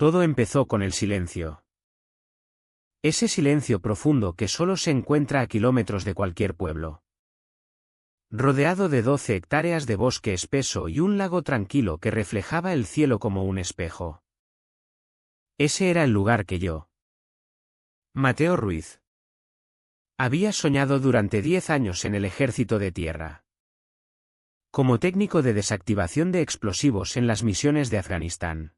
Todo empezó con el silencio. Ese silencio profundo que solo se encuentra a kilómetros de cualquier pueblo. Rodeado de 12 hectáreas de bosque espeso y un lago tranquilo que reflejaba el cielo como un espejo. Ese era el lugar que yo, Mateo Ruiz, había soñado durante 10 años en el Ejército de Tierra. Como técnico de desactivación de explosivos en las misiones de Afganistán.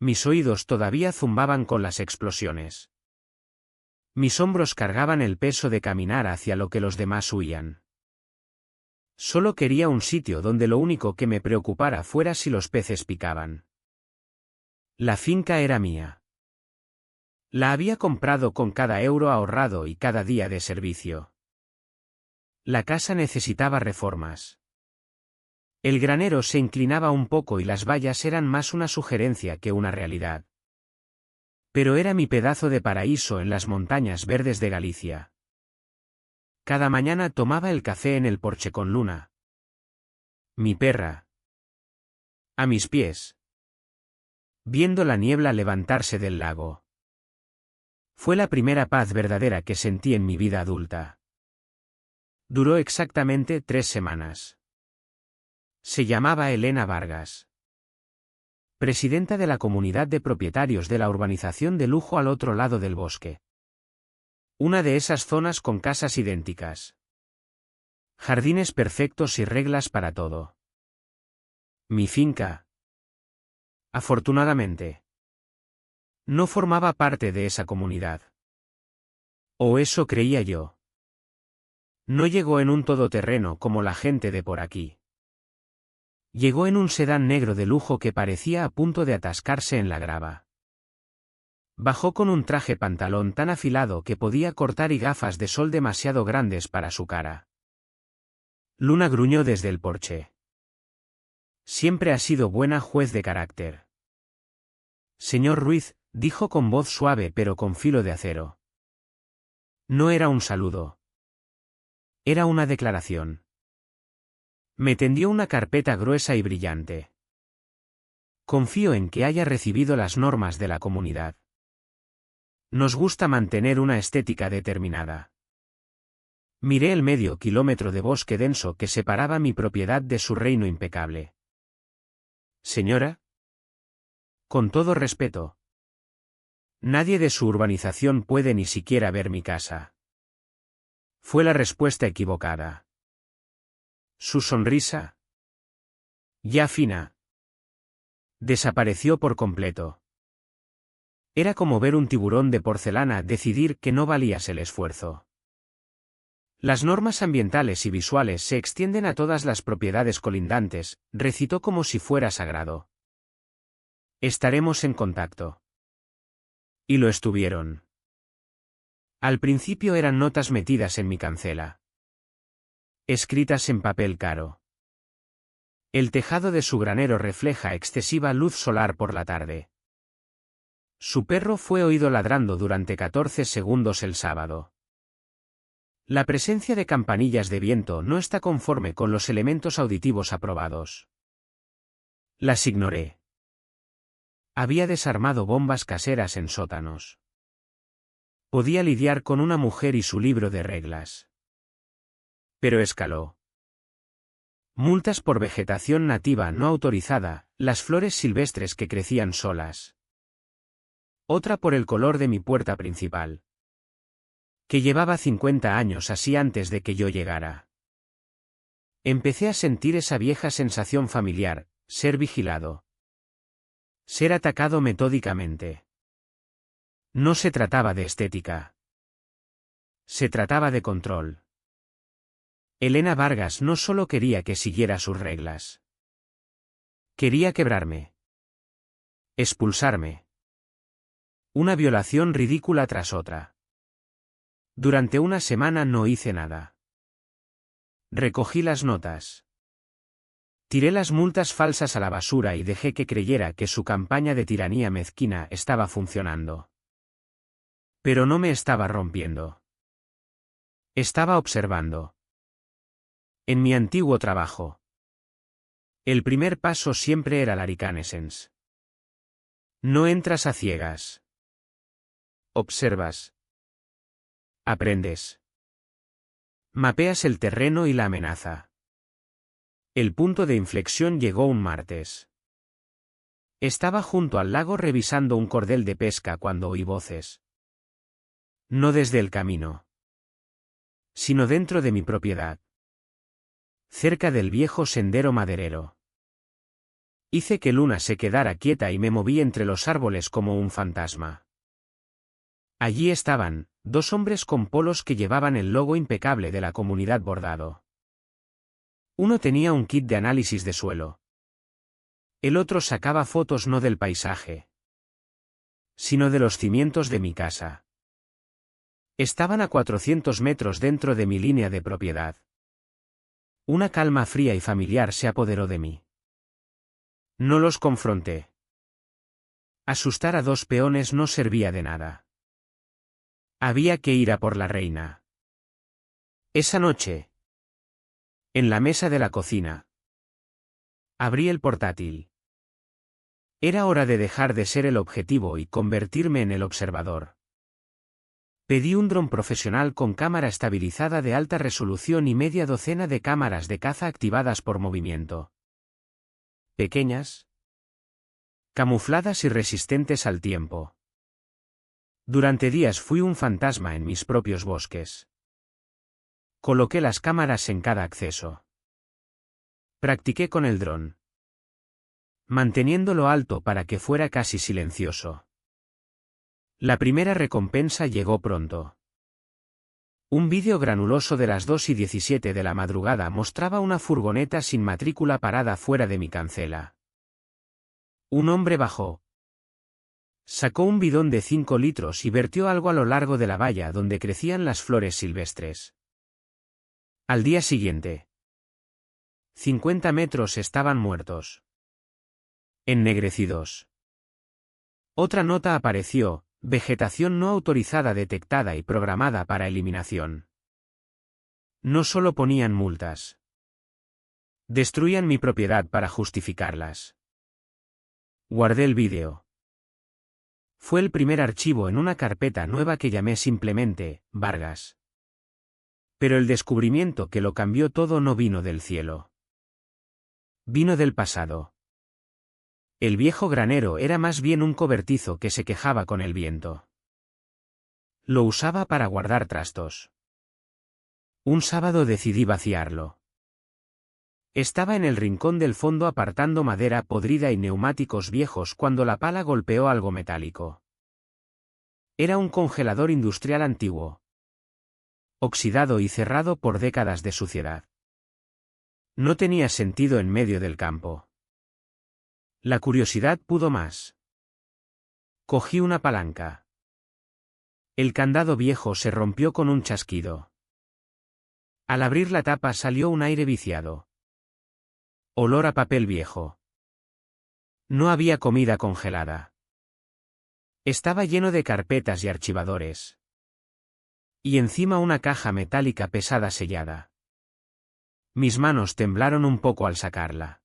Mis oídos todavía zumbaban con las explosiones. Mis hombros cargaban el peso de caminar hacia lo que los demás huían. Solo quería un sitio donde lo único que me preocupara fuera si los peces picaban. La finca era mía. La había comprado con cada euro ahorrado y cada día de servicio. La casa necesitaba reformas. El granero se inclinaba un poco y las vallas eran más una sugerencia que una realidad. Pero era mi pedazo de paraíso en las montañas verdes de Galicia. Cada mañana tomaba el café en el porche con Luna, mi perra, a mis pies, viendo la niebla levantarse del lago. Fue la primera paz verdadera que sentí en mi vida adulta. Duró exactamente 3 semanas. Se llamaba Elena Vargas. Presidenta de la comunidad de propietarios de la urbanización de lujo al otro lado del bosque. Una de esas zonas con casas idénticas. Jardines perfectos y reglas para todo. Mi finca, afortunadamente, no formaba parte de esa comunidad. O eso creía yo. No llegó en un todoterreno como la gente de por aquí. Llegó en un sedán negro de lujo que parecía a punto de atascarse en la grava. Bajó con un traje pantalón tan afilado que podía cortar y gafas de sol demasiado grandes para su cara. Luna gruñó desde el porche. Siempre ha sido buena juez de carácter. Señor Ruiz, dijo con voz suave pero con filo de acero. No era un saludo. Era una declaración. Me tendió una carpeta gruesa y brillante. Confío en que haya recibido las normas de la comunidad. Nos gusta mantener una estética determinada. Miré el medio kilómetro de bosque denso que separaba mi propiedad de su reino impecable. Señora. Con todo respeto. Nadie de su urbanización puede ni siquiera ver mi casa. Fue la respuesta equivocada. Su sonrisa, ya fina, desapareció por completo. Era como ver un tiburón de porcelana decidir que no valías el esfuerzo. Las normas ambientales y visuales se extienden a todas las propiedades colindantes, recitó como si fuera sagrado. Estaremos en contacto. Y lo estuvieron. Al principio eran notas metidas en mi cancela. Escritas en papel caro. El tejado de su granero refleja excesiva luz solar por la tarde. Su perro fue oído ladrando durante 14 segundos el sábado. La presencia de campanillas de viento no está conforme con los elementos auditivos aprobados. Las ignoré. Había desarmado bombas caseras en sótanos. Podía lidiar con una mujer y su libro de reglas. Pero escaló. Multas por vegetación nativa no autorizada, las flores silvestres que crecían solas. Otra por el color de mi puerta principal. Que llevaba 50 años así antes de que yo llegara. Empecé a sentir esa vieja sensación familiar, ser vigilado. Ser atacado metódicamente. No se trataba de estética. Se trataba de control. Elena Vargas no solo quería que siguiera sus reglas. Quería quebrarme. Expulsarme. Una violación ridícula tras otra. Durante una semana no hice nada. Recogí las notas. Tiré las multas falsas a la basura y dejé que creyera que su campaña de tiranía mezquina estaba funcionando. Pero no me estaba rompiendo. Estaba observando. En mi antiguo trabajo. El primer paso siempre era la reconnaissance. No entras a ciegas. Observas. Aprendes. Mapeas el terreno y la amenaza. El punto de inflexión llegó un martes. Estaba junto al lago revisando un cordel de pesca cuando oí voces. No desde el camino, sino dentro de mi propiedad. Cerca del viejo sendero maderero. Hice que Luna se quedara quieta y me moví entre los árboles como un fantasma. Allí estaban, dos hombres con polos que llevaban el logo impecable de la comunidad bordado. Uno tenía un kit de análisis de suelo. El otro sacaba fotos no del paisaje, sino de los cimientos de mi casa. Estaban a 400 metros dentro de mi línea de propiedad. Una calma fría y familiar se apoderó de mí. No los confronté. Asustar a dos peones no servía de nada. Había que ir a por la reina. Esa noche, en la mesa de la cocina, abrí el portátil. Era hora de dejar de ser el objetivo y convertirme en el observador. Pedí un dron profesional con cámara estabilizada de alta resolución y media docena de cámaras de caza activadas por movimiento. Pequeñas, camufladas y resistentes al tiempo. Durante días fui un fantasma en mis propios bosques. Coloqué las cámaras en cada acceso. Practiqué con el dron, manteniéndolo alto para que fuera casi silencioso. La primera recompensa llegó pronto. Un vídeo granuloso de las 2:17 de la madrugada mostraba una furgoneta sin matrícula parada fuera de mi cancela. Un hombre bajó. Sacó un bidón de 5 litros y vertió algo a lo largo de la valla donde crecían las flores silvestres. Al día siguiente, 50 metros estaban muertos. Ennegrecidos. Otra nota apareció: vegetación no autorizada detectada y programada para eliminación. No solo ponían multas. Destruían mi propiedad para justificarlas. Guardé el vídeo. Fue el primer archivo en una carpeta nueva que llamé simplemente Vargas. Pero el descubrimiento que lo cambió todo no vino del cielo. Vino del pasado. El viejo granero era más bien un cobertizo que se quejaba con el viento. Lo usaba para guardar trastos. Un sábado decidí vaciarlo. Estaba en el rincón del fondo apartando madera podrida y neumáticos viejos cuando la pala golpeó algo metálico. Era un congelador industrial antiguo, oxidado y cerrado por décadas de suciedad. No tenía sentido en medio del campo. La curiosidad pudo más. Cogí una palanca. El candado viejo se rompió con un chasquido. Al abrir la tapa salió un aire viciado. Olor a papel viejo. No había comida congelada. Estaba lleno de carpetas y archivadores. Y encima una caja metálica pesada sellada. Mis manos temblaron un poco al sacarla.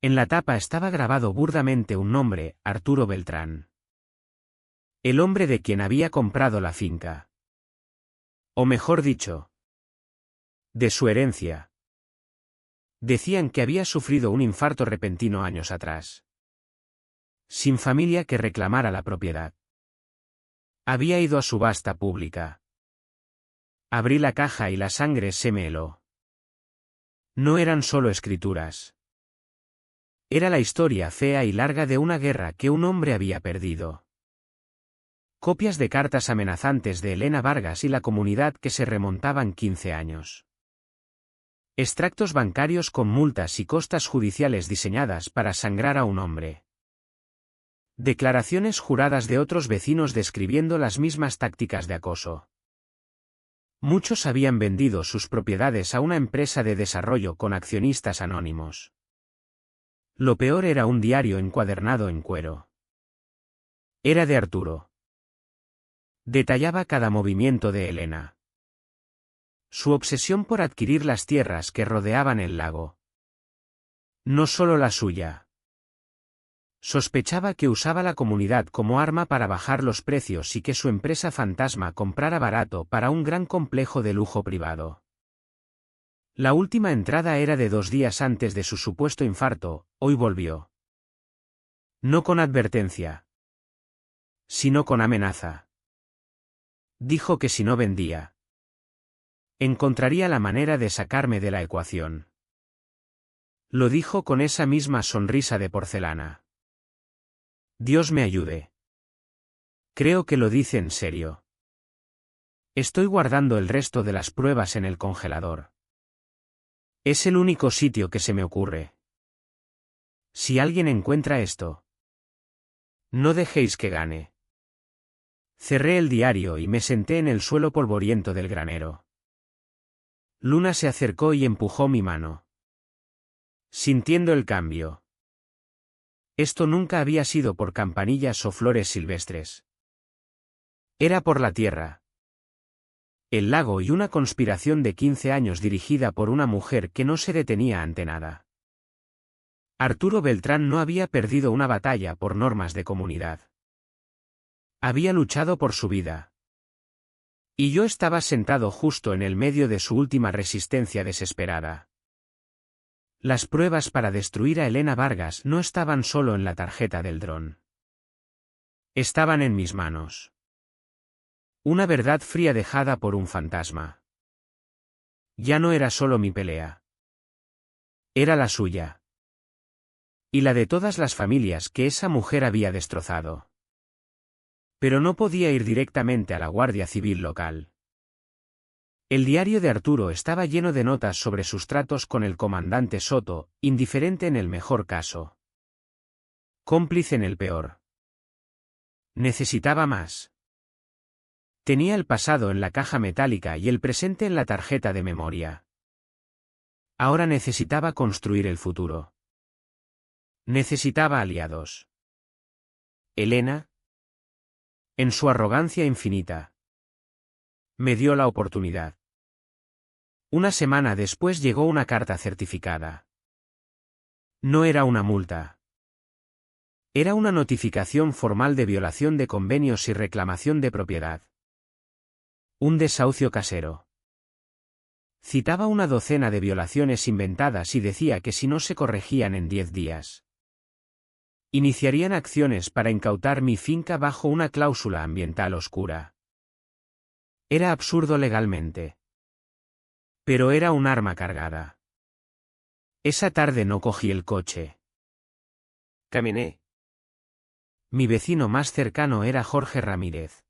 En la tapa estaba grabado burdamente un nombre: Arturo Beltrán. El hombre de quien había comprado la finca. O mejor dicho, de su herencia. Decían que había sufrido un infarto repentino años atrás. Sin familia que reclamara la propiedad. Había ido a subasta pública. Abrí la caja y la sangre se me heló. No eran solo escrituras. Era la historia fea y larga de una guerra que un hombre había perdido. Copias de cartas amenazantes de Elena Vargas y la comunidad que se remontaban 15 años. Extractos bancarios con multas y costas judiciales diseñadas para sangrar a un hombre. Declaraciones juradas de otros vecinos describiendo las mismas tácticas de acoso. Muchos habían vendido sus propiedades a una empresa de desarrollo con accionistas anónimos. Lo peor era un diario encuadernado en cuero. Era de Arturo. Detallaba cada movimiento de Elena. Su obsesión por adquirir las tierras que rodeaban el lago. No solo la suya. Sospechaba que usaba la comunidad como arma para bajar los precios y que su empresa fantasma comprara barato para un gran complejo de lujo privado. La última entrada era de 2 días antes de su supuesto infarto. Hoy volvió. No con advertencia, sino con amenaza. Dijo que si no vendía, encontraría la manera de sacarme de la ecuación. Lo dijo con esa misma sonrisa de porcelana. Dios me ayude. Creo que lo dice en serio. Estoy guardando el resto de las pruebas en el congelador. Es el único sitio que se me ocurre. Si alguien encuentra esto, no dejéis que gane. Cerré el diario y me senté en el suelo polvoriento del granero. Luna se acercó y empujó mi mano. Sintiendo el cambio. Esto nunca había sido por campanillas o flores silvestres. Era por la tierra. El lago y una conspiración de 15 años dirigida por una mujer que no se detenía ante nada. Arturo Beltrán no había perdido una batalla por normas de comunidad. Había luchado por su vida. Y yo estaba sentado justo en el medio de su última resistencia desesperada. Las pruebas para destruir a Elena Vargas no estaban solo en la tarjeta del dron. Estaban en mis manos. Una verdad fría dejada por un fantasma. Ya no era solo mi pelea. Era la suya. Y la de todas las familias que esa mujer había destrozado. Pero no podía ir directamente a la Guardia Civil local. El diario de Arturo estaba lleno de notas sobre sus tratos con el comandante Soto, indiferente en el mejor caso. Cómplice en el peor. Necesitaba más. Tenía el pasado en la caja metálica y el presente en la tarjeta de memoria. Ahora necesitaba construir el futuro. Necesitaba aliados. Elena, en su arrogancia infinita, me dio la oportunidad. Una semana después llegó una carta certificada. No era una multa. Era una notificación formal de violación de convenios y reclamación de propiedad. Un desahucio casero. Citaba una docena de violaciones inventadas y decía que si no se corregían en 10 días, iniciarían acciones para incautar mi finca bajo una cláusula ambiental oscura. Era absurdo legalmente. Pero era un arma cargada. Esa tarde no cogí el coche. Caminé. Mi vecino más cercano era Jorge Ramírez.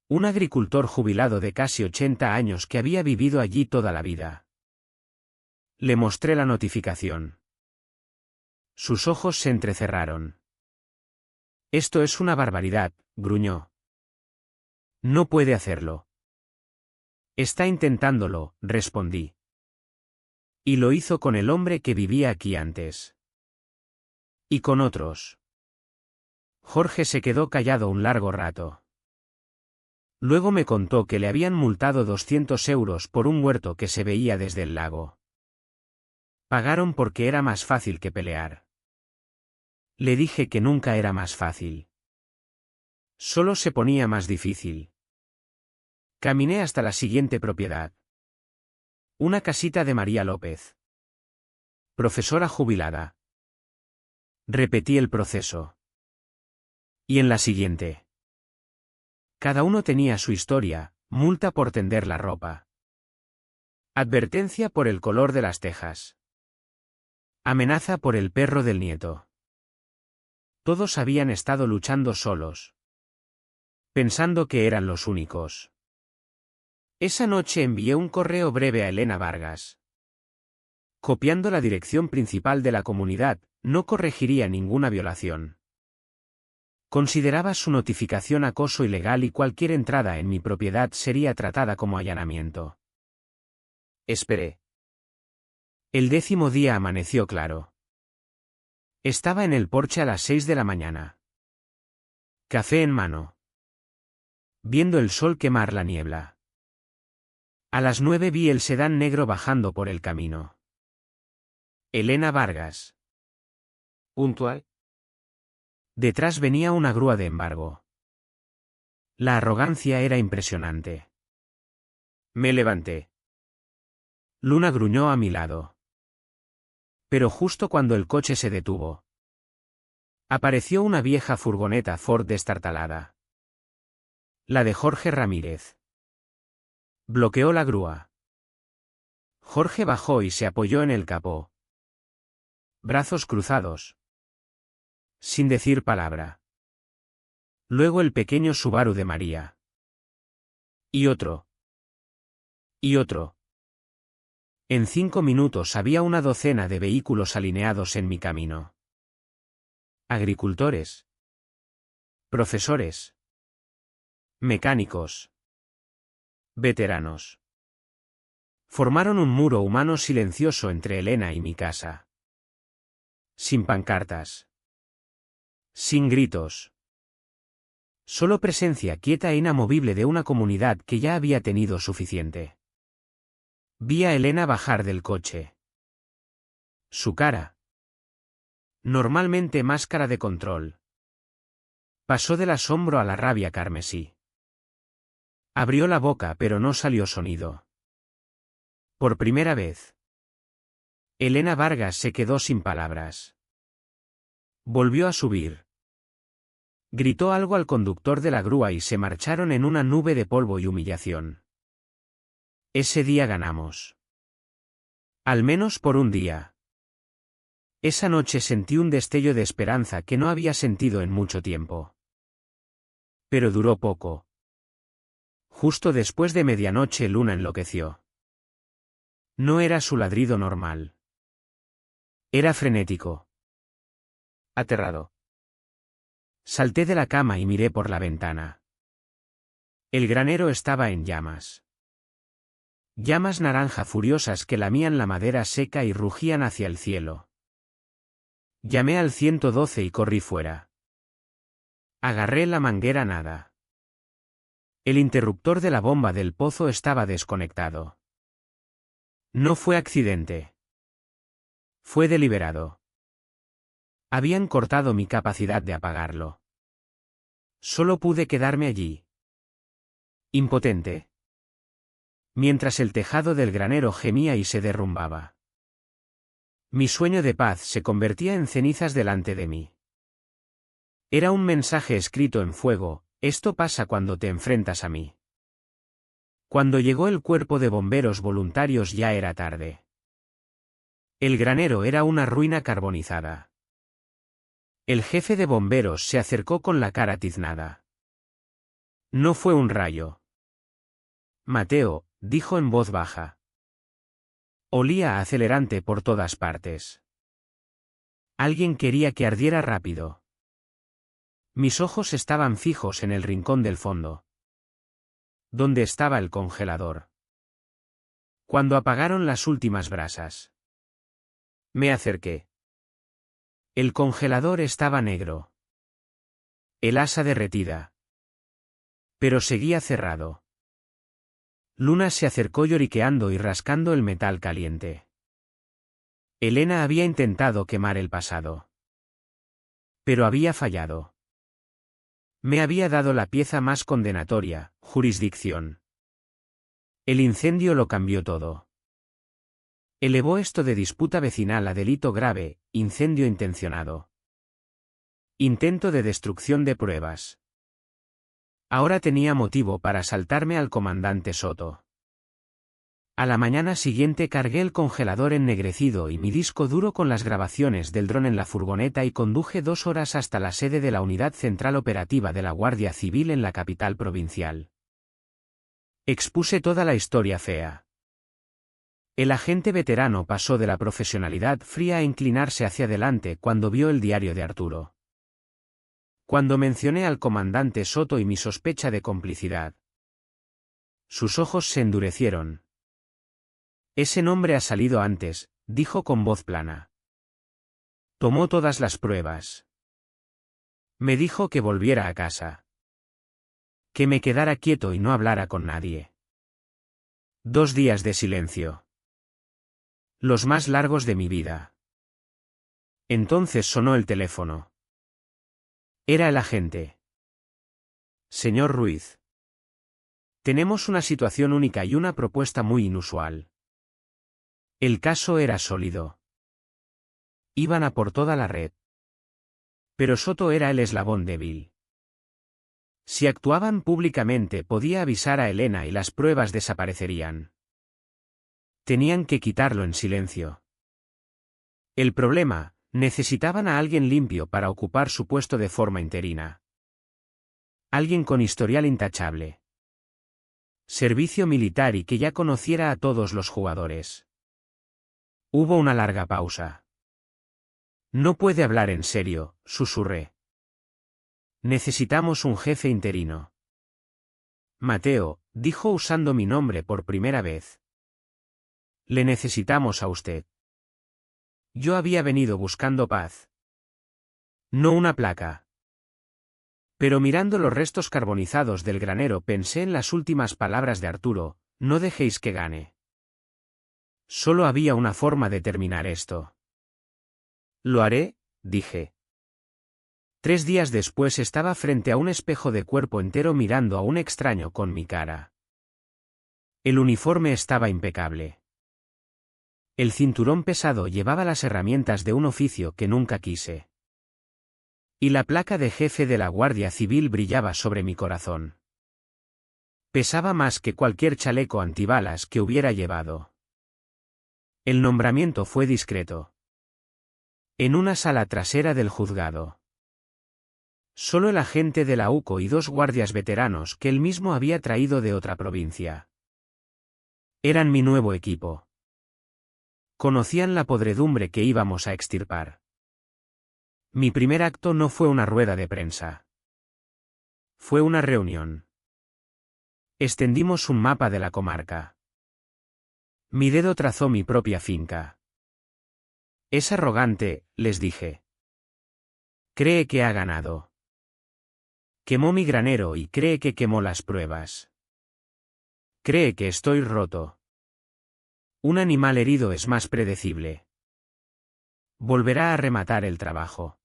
Un agricultor jubilado de casi 80 años que había vivido allí toda la vida. Le mostré la notificación. Sus ojos se entrecerraron. Esto es una barbaridad, gruñó. No puede hacerlo. Está intentándolo, respondí. Y lo hizo con el hombre que vivía aquí antes. Y con otros. Jorge se quedó callado un largo rato. Luego me contó que le habían multado 200 euros por un huerto que se veía desde el lago. Pagaron porque era más fácil que pelear. Le dije que nunca era más fácil. Solo se ponía más difícil. Caminé hasta la siguiente propiedad. Una casita de María López. Profesora jubilada. Repetí el proceso. Y en la siguiente. Cada uno tenía su historia: multa por tender la ropa. Advertencia por el color de las tejas. Amenaza por el perro del nieto. Todos habían estado luchando solos. Pensando que eran los únicos. Esa noche envié un correo breve a Elena Vargas. Copiando la dirección principal de la comunidad, no corregiría ninguna violación. Consideraba su notificación acoso ilegal y cualquier entrada en mi propiedad sería tratada como allanamiento. Esperé. El 10º día amaneció claro. Estaba en el porche a las 6 de la mañana. Café en mano. Viendo el sol quemar la niebla. A las 9 vi el sedán negro bajando por el camino. Elena Vargas. Puntual. Detrás venía una grúa de embargo. La arrogancia era impresionante. Me levanté. Luna gruñó a mi lado. Pero justo cuando el coche se detuvo, apareció una vieja furgoneta Ford destartalada. La de Jorge Ramírez. Bloqueó la grúa. Jorge bajó y se apoyó en el capó. Brazos cruzados. Sin decir palabra. Luego el pequeño Subaru de María. Y otro. Y otro. En 5 minutos había una docena de vehículos alineados en mi camino. Agricultores. Profesores. Mecánicos. Veteranos. Formaron un muro humano silencioso entre Elena y mi casa. Sin pancartas. Sin gritos. Solo presencia quieta e inamovible de una comunidad que ya había tenido suficiente. Vi a Elena bajar del coche. Su cara. Normalmente máscara de control. Pasó del asombro a la rabia carmesí. Abrió la boca pero no salió sonido. Por primera vez. Elena Vargas se quedó sin palabras. Volvió a subir. Gritó algo al conductor de la grúa y se marcharon en una nube de polvo y humillación. Ese día ganamos. Al menos por un día. Esa noche sentí un destello de esperanza que no había sentido en mucho tiempo. Pero duró poco. Justo después de medianoche Luna enloqueció. No era su ladrido normal. Era frenético. Aterrado. Salté de la cama y miré por la ventana. El granero estaba en llamas. Llamas naranja furiosas que lamían la madera seca y rugían hacia el cielo. Llamé al 112 y corrí fuera. Agarré la manguera nada. El interruptor de la bomba del pozo estaba desconectado. No fue accidente. Fue deliberado. Habían cortado mi capacidad de apagarlo. Solo pude quedarme allí. Impotente. Mientras el tejado del granero gemía y se derrumbaba. Mi sueño de paz se convertía en cenizas delante de mí. Era un mensaje escrito en fuego: esto pasa cuando te enfrentas a mí. Cuando llegó el cuerpo de bomberos voluntarios ya era tarde. El granero era una ruina carbonizada. El jefe de bomberos se acercó con la cara tiznada. No fue un rayo. Mateo, dijo en voz baja. Olía a acelerante por todas partes. Alguien quería que ardiera rápido. Mis ojos estaban fijos en el rincón del fondo. ¿Dónde estaba el congelador? Cuando apagaron las últimas brasas. Me acerqué. El congelador estaba negro. El asa derretida. Pero seguía cerrado. Luna se acercó lloriqueando y rascando el metal caliente. Elena había intentado quemar el pasado. Pero había fallado. Me había dado la pieza más condenatoria: jurisdicción. El incendio lo cambió todo. Elevó esto de disputa vecinal a delito grave: incendio intencionado. Intento de destrucción de pruebas. Ahora tenía motivo para asaltarme al comandante Soto. A la mañana siguiente cargué el congelador ennegrecido y mi disco duro con las grabaciones del dron en la furgoneta y conduje 2 horas hasta la sede de la Unidad Central Operativa de la Guardia Civil en la capital provincial. Expuse toda la historia fea. El agente veterano pasó de la profesionalidad fría a inclinarse hacia adelante cuando vio el diario de Arturo. Cuando mencioné al comandante Soto y mi sospecha de complicidad. Sus ojos se endurecieron. Ese nombre ha salido antes, dijo con voz plana. Tomó todas las pruebas. Me dijo que volviera a casa. Que me quedara quieto y no hablara con nadie. 2 días de silencio. Los más largos de mi vida. Entonces sonó el teléfono. Era el agente. Señor Ruiz. Tenemos una situación única y una propuesta muy inusual. El caso era sólido. Iban a por toda la red. Pero Soto era el eslabón débil. Si actuaban públicamente podía avisar a Elena y las pruebas desaparecerían. Tenían que quitarlo en silencio. El problema, necesitaban a alguien limpio para ocupar su puesto de forma interina. Alguien con historial intachable. Servicio militar y que ya conociera a todos los jugadores. Hubo una larga pausa. No puede hablar en serio, susurré. Necesitamos un jefe interino. Mateo, dijo usando mi nombre por primera vez. Le necesitamos a usted. Yo había venido buscando paz. No una placa. Pero mirando los restos carbonizados del granero pensé en las últimas palabras de Arturo, no dejéis que gane. Solo había una forma de terminar esto. Lo haré, dije. 3 días después estaba frente a un espejo de cuerpo entero mirando a un extraño con mi cara. El uniforme estaba impecable. El cinturón pesado llevaba las herramientas de un oficio que nunca quise. Y la placa de jefe de la Guardia Civil brillaba sobre mi corazón. Pesaba más que cualquier chaleco antibalas que hubiera llevado. El nombramiento fue discreto. En una sala trasera del juzgado. Solo el agente de la UCO y 2 guardias veteranos que él mismo había traído de otra provincia. Eran mi nuevo equipo. Conocían la podredumbre que íbamos a extirpar. Mi primer acto no fue una rueda de prensa. Fue una reunión. Extendimos un mapa de la comarca. Mi dedo trazó mi propia finca. Es arrogante, les dije. Cree que ha ganado. Quemó mi granero y cree que quemó las pruebas. Cree que estoy roto. Un animal herido es más predecible. Volverá a rematar el trabajo.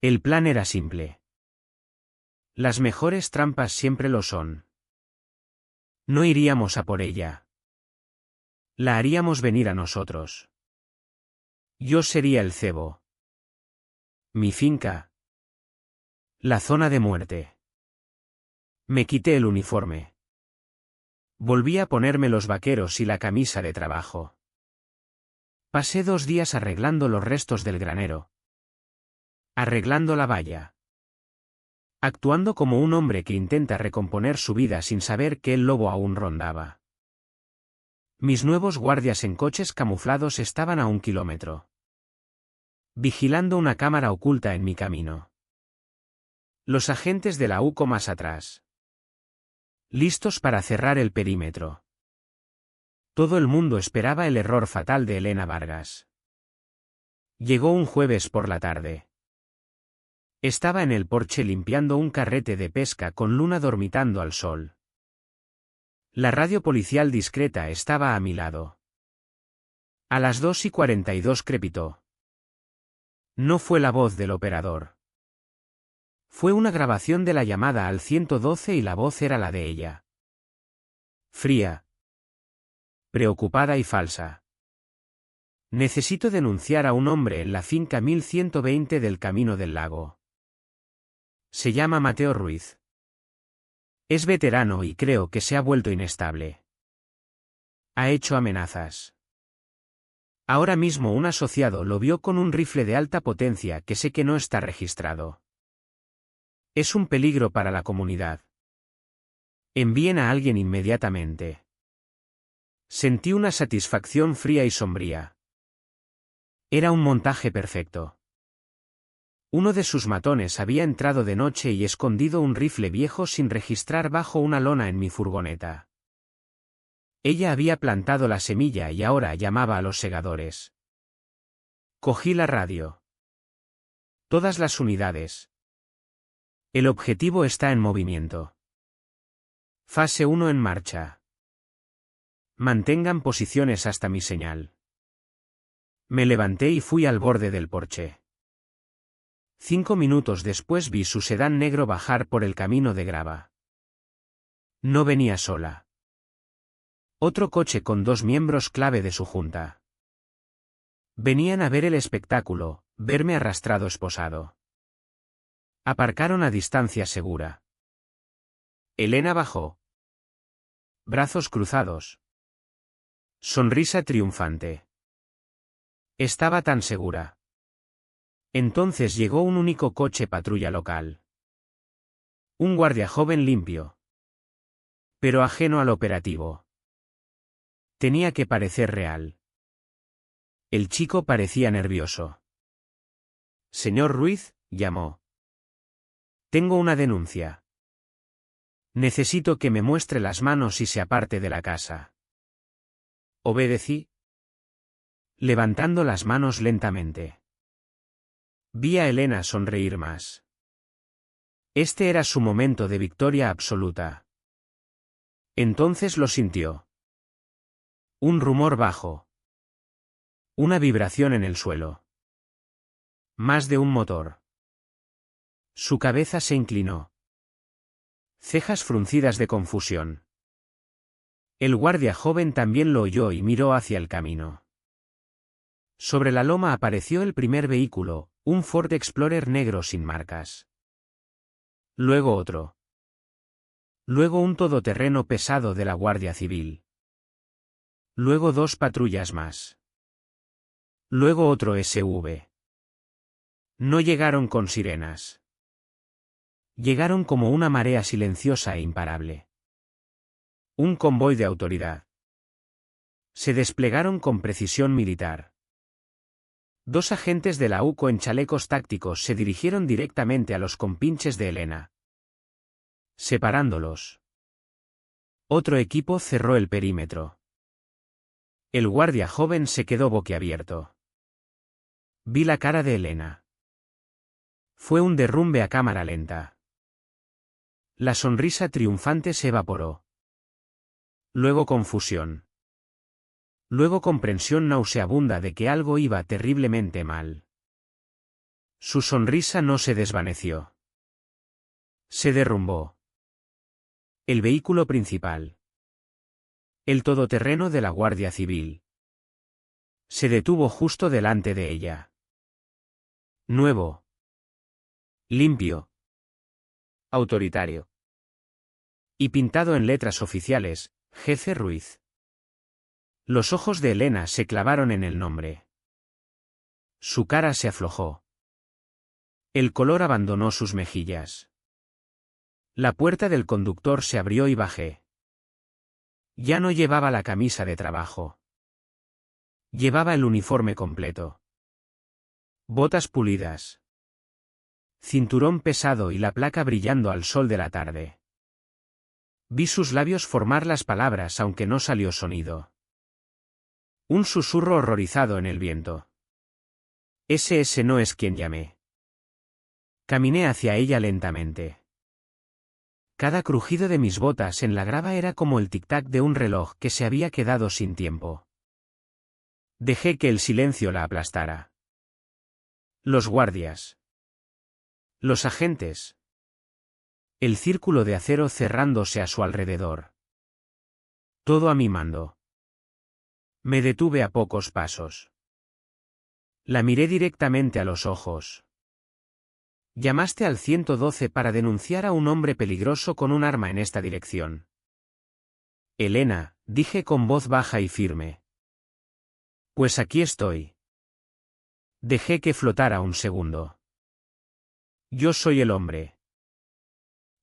El plan era simple. Las mejores trampas siempre lo son. No iríamos a por ella. La haríamos venir a nosotros. Yo sería el cebo. Mi finca. La zona de muerte. Me quité el uniforme. Volví a ponerme los vaqueros y la camisa de trabajo. Pasé 2 días arreglando los restos del granero. Arreglando la valla. Actuando como un hombre que intenta recomponer su vida sin saber que el lobo aún rondaba. Mis nuevos guardias en coches camuflados estaban a 1 kilómetro. Vigilando una cámara oculta en mi camino. Los agentes de la UCO más atrás. Listos para cerrar el perímetro. Todo el mundo esperaba el error fatal de Elena Vargas. Llegó un jueves por la tarde. Estaba en el porche limpiando un carrete de pesca con Luna dormitando al sol. La radio policial discreta estaba a mi lado. A las 2:42 crepitó. No fue la voz del operador. Fue una grabación de la llamada al 112 y la voz era la de ella. Fría. Preocupada y falsa. Necesito denunciar a un hombre en la finca 1120 del Camino del Lago. Se llama Mateo Ruiz. Es veterano y creo que se ha vuelto inestable. Ha hecho amenazas. Ahora mismo un asociado lo vio con un rifle de alta potencia que sé que no está registrado. Es un peligro para la comunidad. Envíen a alguien inmediatamente. Sentí una satisfacción fría y sombría. Era un montaje perfecto. Uno de sus matones había entrado de noche y escondido un rifle viejo sin registrar bajo una lona en mi furgoneta. Ella había plantado la semilla y ahora llamaba a los segadores. Cogí la radio. Todas las unidades. El objetivo está en movimiento. Fase 1 en marcha. Mantengan posiciones hasta mi señal. Me levanté y fui al borde del porche. 5 minutos después vi su sedán negro bajar por el camino de grava. No venía sola. Otro coche con 2 miembros clave de su junta. Venían a ver el espectáculo, verme arrastrado esposado. Aparcaron a distancia segura. Elena bajó. Brazos cruzados. Sonrisa triunfante. Estaba tan segura. Entonces llegó un único coche patrulla local. Un guardia joven limpio. Pero ajeno al operativo. Tenía que parecer real. El chico parecía nervioso. Señor Ruiz, llamó. Tengo una denuncia. Necesito que me muestre las manos y se aparte de la casa. Obedecí. Levantando las manos lentamente. Vi a Elena sonreír más. Este era su momento de victoria absoluta. Entonces lo sintió. Un rumor bajo. Una vibración en el suelo. Más de un motor. Su cabeza se inclinó. Cejas fruncidas de confusión. El guardia joven también lo oyó y miró hacia el camino. Sobre la loma apareció el primer vehículo, un Ford Explorer negro sin marcas. Luego otro. Luego un todoterreno pesado de la Guardia Civil. Luego 2 patrullas más. Luego otro SV. No llegaron con sirenas. Llegaron como una marea silenciosa e imparable. Un convoy de autoridad. Se desplegaron con precisión militar. 2 agentes de la UCO en chalecos tácticos se dirigieron directamente a los compinches de Elena. Separándolos. Otro equipo cerró el perímetro. El guardia joven se quedó boquiabierto. Vi la cara de Elena. Fue un derrumbe a cámara lenta. La sonrisa triunfante se evaporó. Luego confusión. Luego comprensión nauseabunda de que algo iba terriblemente mal. Su sonrisa no se desvaneció. Se derrumbó. El vehículo principal. El todoterreno de la Guardia Civil. Se detuvo justo delante de ella. Nuevo. Limpio. Autoritario. Y pintado en letras oficiales, Jefe Ruiz. Los ojos de Elena se clavaron en el nombre. Su cara se aflojó. El color abandonó sus mejillas. La puerta del conductor se abrió y bajé. Ya no llevaba la camisa de trabajo. Llevaba el uniforme completo. Botas pulidas. Cinturón pesado y la placa brillando al sol de la tarde. Vi sus labios formar las palabras aunque no salió sonido. Un susurro horrorizado en el viento. Ese no es quien llamé. Caminé hacia ella lentamente. Cada crujido de mis botas en la grava era como el tic-tac de un reloj que se había quedado sin tiempo. Dejé que el silencio la aplastara. Los guardias. Los agentes. El círculo de acero cerrándose a su alrededor. Todo a mi mando. Me detuve a pocos pasos. La miré directamente a los ojos. Llamaste al 112 para denunciar a un hombre peligroso con un arma en esta dirección. Elena, dije con voz baja y firme. Pues aquí estoy. Dejé que flotara un segundo. Yo soy el hombre.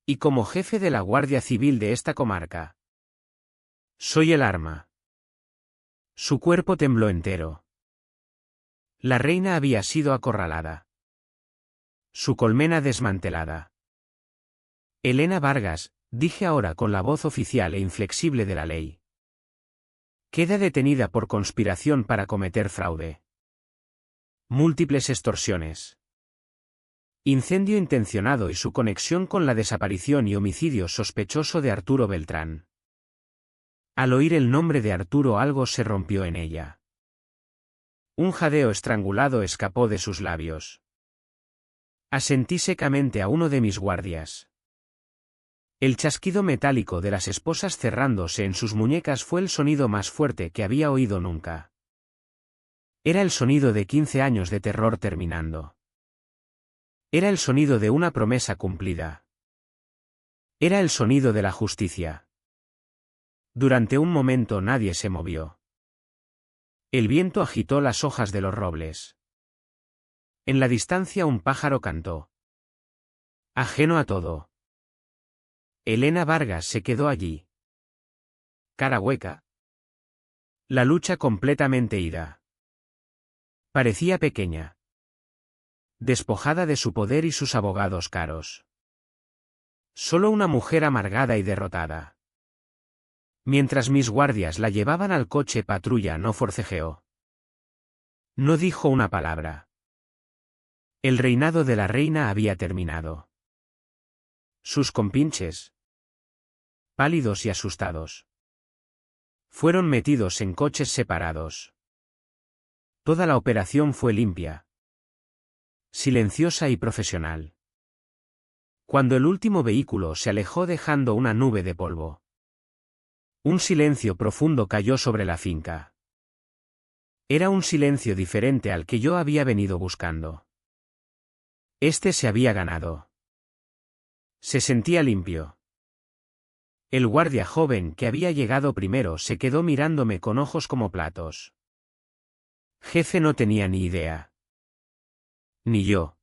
Y como jefe de la Guardia Civil de esta comarca. Soy el arma. Su cuerpo tembló entero. La reina había sido acorralada. Su colmena desmantelada. Elena Vargas, dije ahora con la voz oficial e inflexible de la ley. Queda detenida por conspiración para cometer fraude. Múltiples extorsiones. Incendio intencionado y su conexión con la desaparición y homicidio sospechoso de Arturo Beltrán. Al oír el nombre de Arturo algo se rompió en ella. Un jadeo estrangulado escapó de sus labios. Asentí secamente a uno de mis guardias. El chasquido metálico de las esposas cerrándose en sus muñecas fue el sonido más fuerte que había oído nunca. Era el sonido de 15 años de terror terminando. Era el sonido de una promesa cumplida. Era el sonido de la justicia. Durante un momento nadie se movió. El viento agitó las hojas de los robles. En la distancia un pájaro cantó. Ajeno a todo. Elena Vargas se quedó allí. Cara hueca. La lucha completamente ida. Parecía pequeña. Despojada de su poder y sus abogados caros. Solo una mujer amargada y derrotada. Mientras mis guardias la llevaban al coche patrulla no forcejeó. No dijo una palabra. El reinado de la reina había terminado. Sus compinches, pálidos y asustados, fueron metidos en coches separados. Toda la operación fue limpia, silenciosa y profesional. Cuando el último vehículo se alejó dejando una nube de polvo, un silencio profundo cayó sobre la finca. Era un silencio diferente al que yo había venido buscando. Este se había ganado. Se sentía limpio. El guardia joven que había llegado primero se quedó mirándome con ojos como platos. Jefe no tenía ni idea. Ni yo.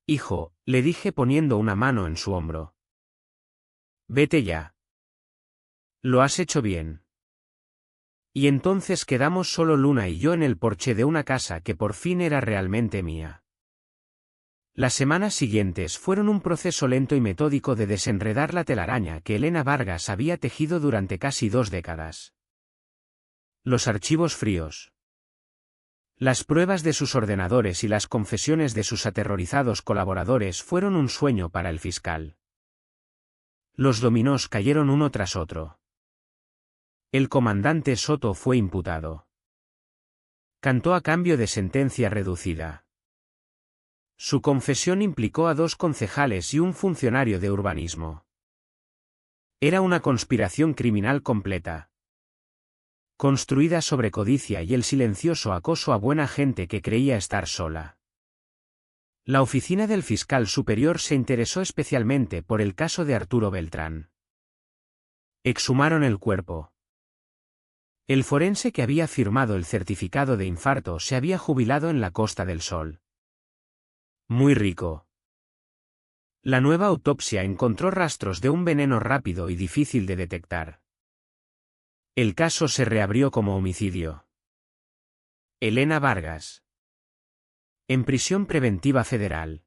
Hijo, le dije poniendo una mano en su hombro. Vete ya. Lo has hecho bien. Y entonces quedamos solo Luna y yo en el porche de una casa que por fin era realmente mía. Las semanas siguientes fueron un proceso lento y metódico de desenredar la telaraña que Elena Vargas había tejido durante casi 2 décadas. Los archivos fríos. Las pruebas de sus ordenadores y las confesiones de sus aterrorizados colaboradores fueron un sueño para el fiscal. Los dominós cayeron uno tras otro. El comandante Soto fue imputado. Cantó a cambio de sentencia reducida. Su confesión implicó a 2 concejales y un funcionario de urbanismo. Era una conspiración criminal completa. Construida sobre codicia y el silencioso acoso a buena gente que creía estar sola. La oficina del fiscal superior se interesó especialmente por el caso de Arturo Beltrán. Exhumaron el cuerpo. El forense que había firmado el certificado de infarto se había jubilado en la Costa del Sol. Muy rico. La nueva autopsia encontró rastros de un veneno rápido y difícil de detectar. El caso se reabrió como homicidio. Elena Vargas. En prisión preventiva federal.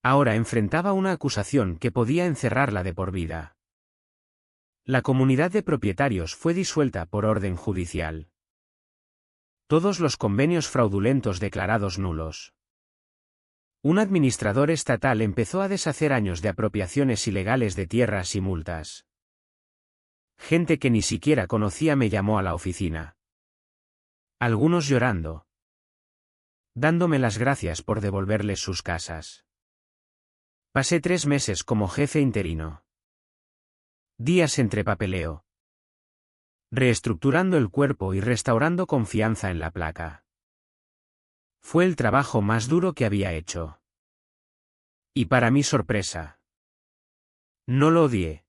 Ahora enfrentaba una acusación que podía encerrarla de por vida. La comunidad de propietarios fue disuelta por orden judicial. Todos los convenios fraudulentos declarados nulos. Un administrador estatal empezó a deshacer años de apropiaciones ilegales de tierras y multas. Gente que ni siquiera conocía me llamó a la oficina. Algunos llorando. Dándome las gracias por devolverles sus casas. Pasé 3 meses como jefe interino. Días entre papeleo. Reestructurando el cuerpo y restaurando confianza en la placa. Fue el trabajo más duro que había hecho. Y para mi sorpresa, no lo odié.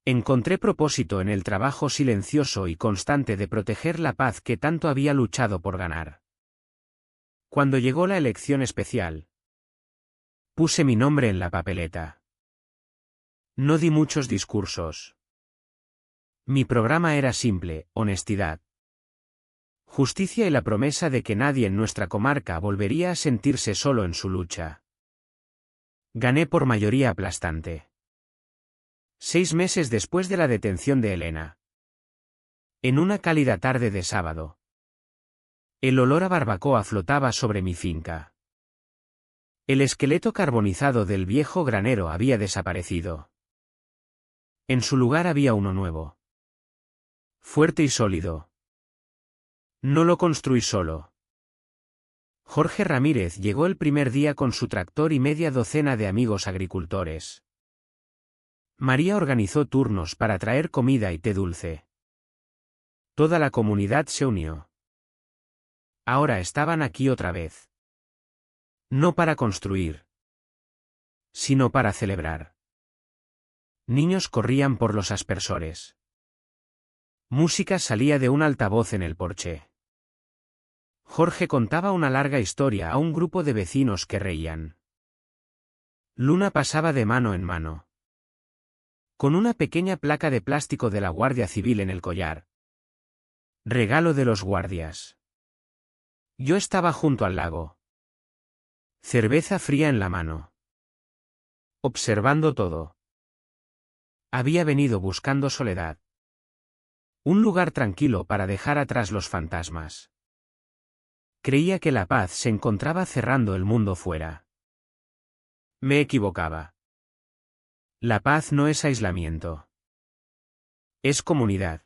Encontré propósito en el trabajo silencioso y constante de proteger la paz que tanto había luchado por ganar. Cuando llegó la elección especial, puse mi nombre en la papeleta. No di muchos discursos. Mi programa era simple: honestidad, justicia y la promesa de que nadie en nuestra comarca volvería a sentirse solo en su lucha. Gané por mayoría aplastante. 6 meses después de la detención de Elena. En una cálida tarde de sábado. El olor a barbacoa flotaba sobre mi finca. El esqueleto carbonizado del viejo granero había desaparecido. En su lugar había uno nuevo. Fuerte y sólido. No lo construí solo. Jorge Ramírez llegó el primer día con su tractor y media docena de amigos agricultores. María organizó turnos para traer comida y té dulce. Toda la comunidad se unió. Ahora estaban aquí otra vez. No para construir, sino para celebrar. Niños corrían por los aspersores. Música salía de un altavoz en el porche. Jorge contaba una larga historia a un grupo de vecinos que reían. Luna pasaba de mano en mano, con una pequeña placa de plástico de la Guardia Civil en el collar. Regalo de los guardias. Yo estaba junto al lago. Cerveza fría en la mano. Observando todo. Había venido buscando soledad. Un lugar tranquilo para dejar atrás los fantasmas. Creía que la paz se encontraba cerrando el mundo fuera. Me equivocaba. La paz no es aislamiento. Es comunidad.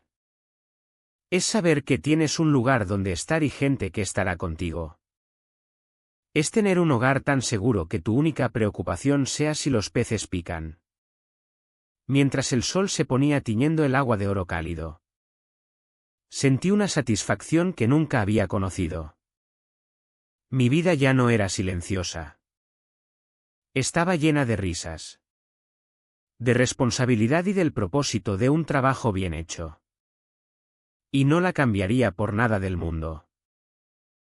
Es saber que tienes un lugar donde estar y gente que estará contigo. Es tener un hogar tan seguro que tu única preocupación sea si los peces pican. Mientras el sol se ponía tiñendo el agua de oro cálido. Sentí una satisfacción que nunca había conocido. Mi vida ya no era silenciosa. Estaba llena de risas. De responsabilidad y del propósito de un trabajo bien hecho. Y no la cambiaría por nada del mundo.